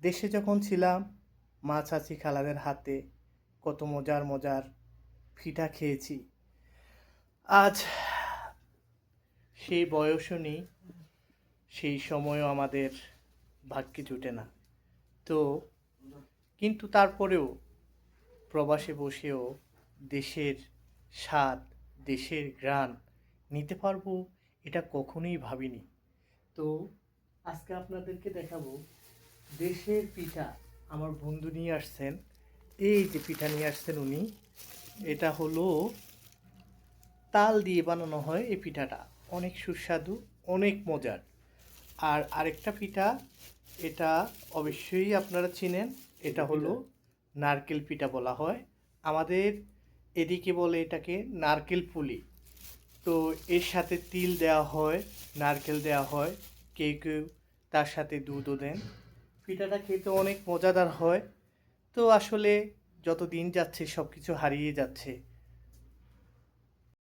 দেশে যখন ছিলাম মা চাচি খালাদের হাতে কত মজার মজার পিঠা খেয়েছি। আজ সেই বয়সও নেই, সেই সময়ও আমাদের ভাগ্যে জুটে না। তো কিন্তু তারপরেও প্রবাসে বসেও দেশের স্বাদ, দেশের ঘ্রাণ নিতে পারবো এটা কখনোই ভাবিনি। তো আজকে আপনাদেরকে দেখাবো দেশের পিঠা। আমার বন্ধু নিয়ে আসছেন, এই যে পিঠা নিয়ে আসছেন উনি, এটা হলো তাল দিয়ে বানানো হয়। এই পিঠাটা অনেক সুস্বাদু, অনেক মজার। আর আরেকটা পিঠা, এটা অবশ্যই আপনারা চিনেন, এটা হলো নারকেল পিঠা বলা হয়। আমাদের এদিকে বলে এটাকে নারকেল পুলি। তো এর সাথে তিল দেওয়া হয়, নারকেল দেওয়া হয়, কেউ কেউ তার সাথে দুধও দেন। পিঠাটা খেতে অনেক মজাদার হয়। তো আসলে যত দিন যাচ্ছে সব কিছু হারিয়ে যাচ্ছে।